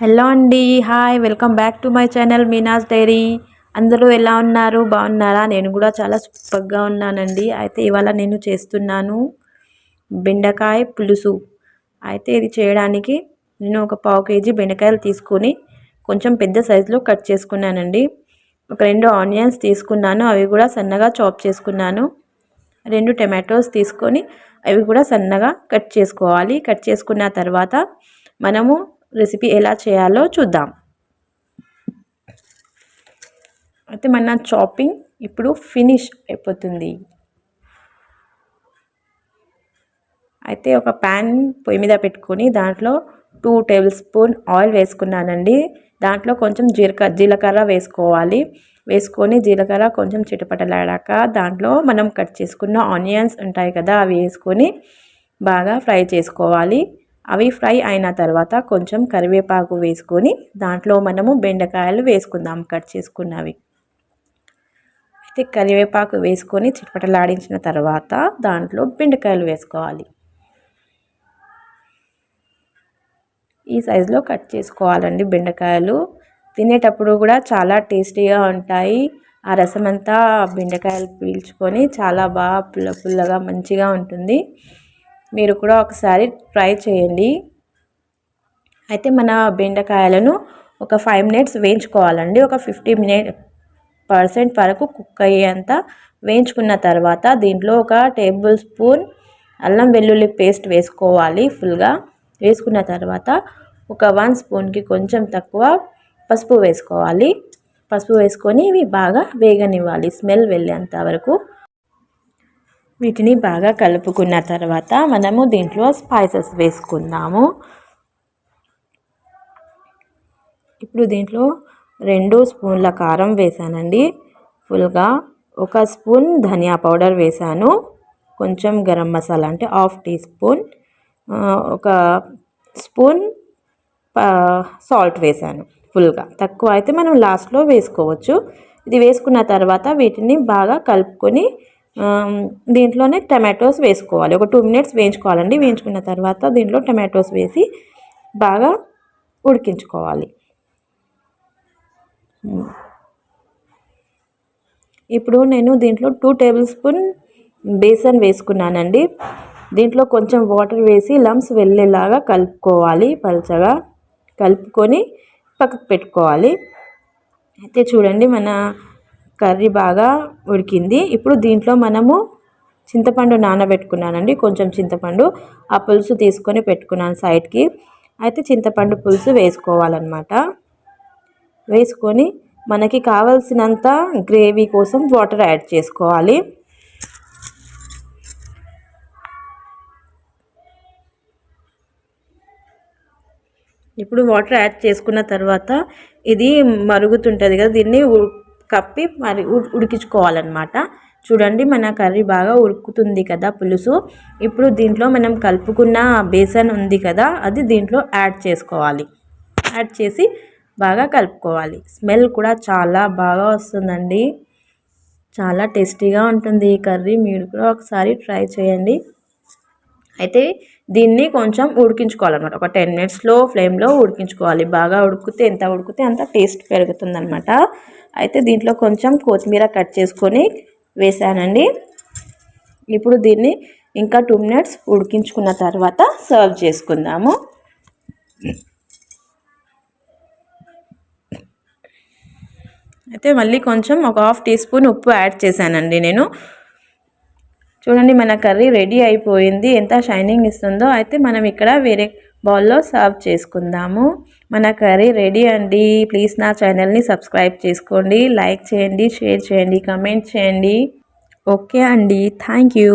Hello అండి, hi, welcome back to my channel Meena's Diary. అందరూ ఎలా ఉన్నారు? బాగున్నారా? నేను కూడా చాలా సూపర్గా ఉన్నానండి. అయితే ఇవాళ నేను చేస్తున్నాను బెండకాయ పులుసు. అయితే ఇది చేయడానికి నేను ఒక పావు కేజీ బెండకాయలు తీసుకొని కొంచెం పెద్ద సైజులో కట్ చేసుకున్నానండి. ఒక 2 ఆనియన్స్ తీసుకున్నాను, అవి కూడా సన్నగా చాప్ చేసుకున్నాను. 2 టమాటోస్ తీసుకొని అవి కూడా సన్నగా కట్ చేసుకోవాలి. కట్ చేసుకున్న తర్వాత మనము రెసిపీ ఎలా చేయాలో చూద్దాం. అయితే మన చాపింగ్ ఇప్పుడు ఫినిష్ అయిపోతుంది. అయితే ఒక ప్యాన్ పొయ్యి మీద పెట్టుకొని దాంట్లో 2 టేబుల్ స్పూన్ ఆయిల్ వేసుకున్నానండి. దాంట్లో కొంచెం జీలకర్ర వేసుకోవాలి. వేసుకొని జీలకర్ర కొంచెం చిటపటలాడాక దాంట్లో మనం కట్ చేసుకున్న ఆనియన్స్ ఉంటాయి కదా, అవి వేసుకొని బాగా ఫ్రై చేసుకోవాలి. అవి ఫ్రై అయిన తర్వాత కొంచెం కరివేపాకు వేసుకొని దాంట్లో మనము బెండకాయలు వేసుకుందాం కట్ చేసుకున్నవి. అయితే కరివేపాకు వేసుకొని చిటపటలాడించిన తర్వాత దాంట్లో బెండకాయలు వేసుకోవాలి. ఈ సైజులో కట్ చేసుకోవాలండి బెండకాయలు. తినేటప్పుడు కూడా చాలా టేస్టీగా ఉంటాయి. ఆ రసం అంతా బెండకాయలు పీల్చుకొని చాలా బాగా పుల్లగా మంచిగా ఉంటుంది. మీరు కూడా ఒకసారి ట్రై చేయండి. అయితే మన బెండకాయలను ఒక 5 మినిట్స్ వేయించుకోవాలండి. ఒక 50% వరకు కుక్ అయ్యేంత వేయించుకున్న తర్వాత దీంట్లో ఒక టేబుల్ స్పూన్ అల్లం వెల్లుల్లి పేస్ట్ వేసుకోవాలి. ఫుల్గా వేసుకున్న తర్వాత ఒక 1 స్పూన్కి కొంచెం తక్కువ పసుపు వేసుకోవాలి. పసుపు వేసుకొని ఇవి బాగా వేగనివ్వాలి, స్మెల్ వెళ్ళేంత వరకు. వీటిని బాగా కలుపుకున్న తర్వాత మనము దీంట్లో స్పైసెస్ వేసుకుందాము. ఇప్పుడు దీంట్లో 2 స్పూన్ల కారం వేసానండి ఫుల్గా. 1 స్పూన్ ధనియా పౌడర్ వేసాను. కొంచెం గరం మసాలా అంటే 1/2 టీ స్పూన్. 1 స్పూన్ సాల్ట్ వేసాను ఫుల్గా. తక్కువ అయితే మనం లాస్ట్లో వేసుకోవచ్చు. ఇది వేసుకున్న తర్వాత వీటిని బాగా కలుపుకొని దీంట్లోనే టమాటోస్ వేసుకోవాలి. ఒక 2 మినిట్స్ వేయించుకోవాలండి. వేయించుకున్న తర్వాత దీంట్లో టమాటోస్ వేసి బాగా ఉడికించుకోవాలి. ఇప్పుడు నేను దీంట్లో 2 టేబుల్ స్పూన్ బేసన్ వేసుకున్నానండి. దీంట్లో కొంచెం వాటర్ వేసి లమ్స్ వెళ్ళేలాగా కలుపుకోవాలి. పల్చగా కలుపుకొని పక్కకు పెట్టుకోవాలి. అయితే చూడండి మన కర్రీ బాగా ఉడికింది. ఇప్పుడు దీంట్లో మనము చింతపండు నానబెట్టుకున్నానండి. కొంచెం చింతపండు ఆ పులుసు తీసుకొని పెట్టుకున్నాను సైడ్కి. అయితే చింతపండు పులుసు వేసుకోవాలన్నమాట. వేసుకొని మనకి కావలసినంత గ్రేవీ కోసం వాటర్ యాడ్ చేసుకోవాలి. ఇప్పుడు వాటర్ యాడ్ చేసుకున్న తర్వాత ఇది మరుగుతుంటుంది కదా, దీన్ని కప్పి మరి ఉడికించుకోవాలన్నమాట. చూడండి మన కర్రీ బాగా ఉడుకుతుంది కదా పులుసు. ఇప్పుడు దీంట్లో మనం కలుపుకున్న బేసన్ ఉంది కదా, అది దీంట్లో యాడ్ చేసుకోవాలి. యాడ్ చేసి బాగా కలుపుకోవాలి. స్మెల్ కూడా చాలా బాగా వస్తుందండి. చాలా టేస్టీగా ఉంటుంది ఈ కర్రీ. మీరు కూడా ఒకసారి ట్రై చేయండి. అయితే దీన్ని కొంచెం ఉడికించుకోవాలన్నమాట. ఒక 10 మినిట్స్ లో ఫ్లేమ్లో ఉడికించుకోవాలి. బాగా ఎంత ఉడికితే అంత టేస్ట్ పెరుగుతుందన్నమాట. అయితే దీంట్లో కొంచెం కొత్తిమీర కట్ చేసుకొని వేసానండి. ఇప్పుడు దీన్ని ఇంకా 2 మినిట్స్ ఉడికించుకున్న తర్వాత సర్వ్ చేసుకుందాము. అయితే మళ్ళీ కొంచెం ఒక 1/2 టీ స్పూన్ ఉప్పు యాడ్ చేశానండి నేను. చూడండి మన కర్రీ రెడీ అయిపోయింది. ఎంత షైనింగ్ ఇస్తుందో. అయితే మనం ఇక్కడ వేరే బౌల్లో సర్వ్ చేసుకుందాము. మన కర్రీ రెడీ అండి. ప్లీజ్ నా ఛానల్ని సబ్స్క్రైబ్ చేసుకోండి, లైక్ చేయండి, షేర్ చేయండి, కమెంట్ చేయండి. ఓకే అండి, థ్యాంక్ యూ.